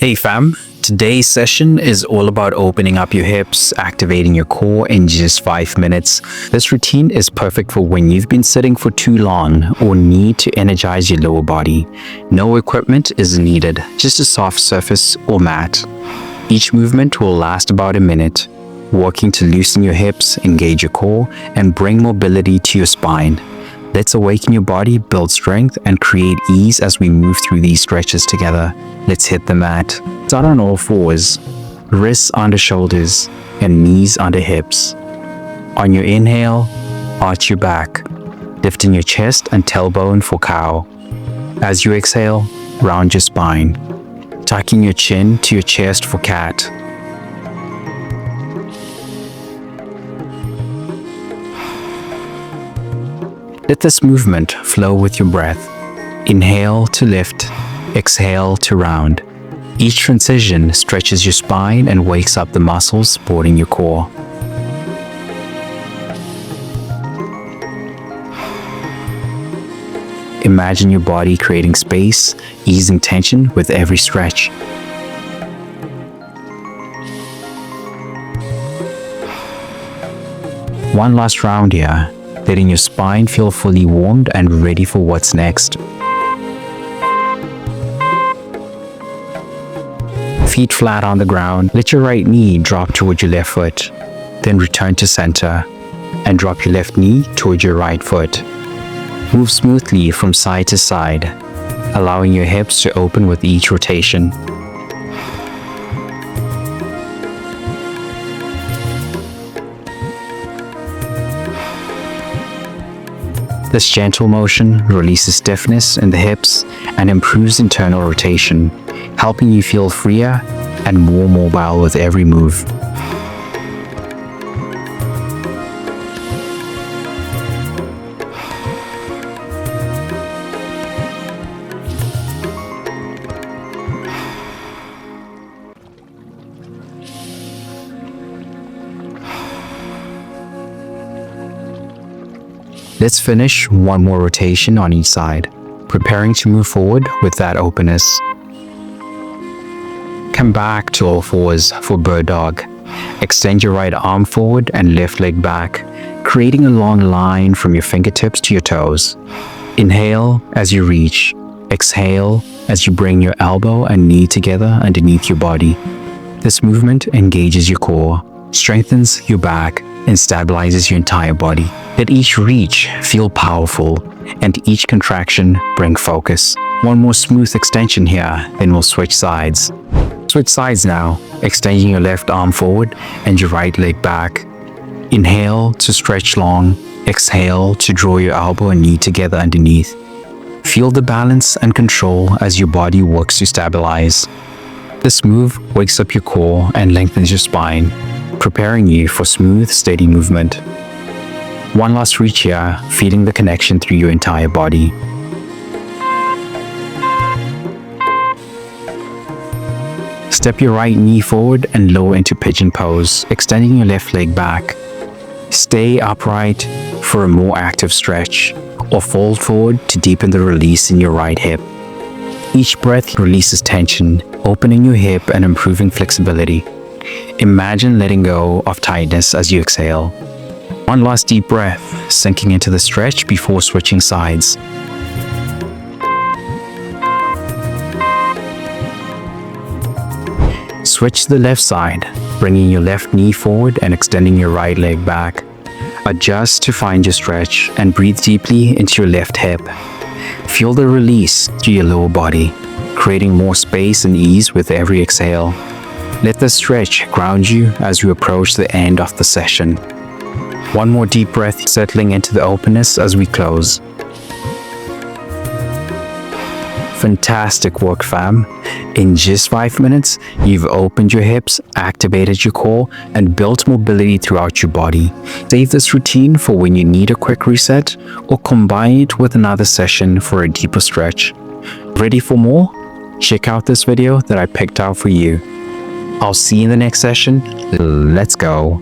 Hey fam, today's session is all about opening up your hips, activating your core in just 5 minutes. This routine is perfect for when you've been sitting for too long or need to energize your lower body. No equipment is needed, just a soft surface or mat. Each movement will last about a minute, working to loosen your hips, engage your core, and bring mobility to your spine. Let's awaken your body, build strength, and create ease as we move through these stretches together. Let's hit the mat. Start on all fours, wrists under shoulders, and knees under hips. On your inhale, arch your back, lifting your chest and tailbone for cow. As you exhale, round your spine, tucking your chin to your chest for cat. Let this movement flow with your breath. Inhale to lift, exhale to round. Each transition stretches your spine and wakes up the muscles supporting your core. Imagine your body creating space, easing tension with every stretch. One last round here, letting your spine feel fully warmed and ready for what's next. Feet flat on the ground, let your right knee drop toward your left foot, then return to center and drop your left knee toward your right foot. Move smoothly from side to side, allowing your hips to open with each rotation. This gentle motion releases stiffness in the hips and improves internal rotation, helping you feel freer and more mobile with every move. Let's finish one more rotation on each side, preparing to move forward with that openness. Come back to all fours for bird dog. Extend your right arm forward and left leg back, creating a long line from your fingertips to your toes. Inhale as you reach. Exhale as you bring your elbow and knee together underneath your body. This movement engages your core, strengthens your back, and stabilizes your entire body. Let each reach feel powerful, and each contraction bring focus. One more smooth extension here, then we'll switch sides. Switch sides now, extending your left arm forward and your right leg back. Inhale to stretch long, exhale to draw your elbow and knee together underneath. Feel the balance and control as your body works to stabilize. This move wakes up your core and lengthens your spine, preparing you for smooth, steady movement. One last reach here, feeling the connection through your entire body. Step your right knee forward and lower into pigeon pose, extending your left leg back. Stay upright for a more active stretch, or fold forward to deepen the release in your right hip. Each breath releases tension, opening your hip and improving flexibility. Imagine letting go of tightness as you exhale. One last deep breath, sinking into the stretch before switching sides. Switch to the left side, bringing your left knee forward and extending your right leg back. Adjust to find your stretch and breathe deeply into your left hip. Feel the release through your lower body, creating more space and ease with every exhale. Let the stretch ground you as you approach the end of the session. One more deep breath, settling into the openness as we close. Fantastic work, fam. In just 5 minutes, you've opened your hips, activated your core, and built mobility throughout your body. Save this routine for when you need a quick reset, or combine it with another session for a deeper stretch. Ready for more? Check out this video that I picked out for you. I'll see you in the next session. Let's go.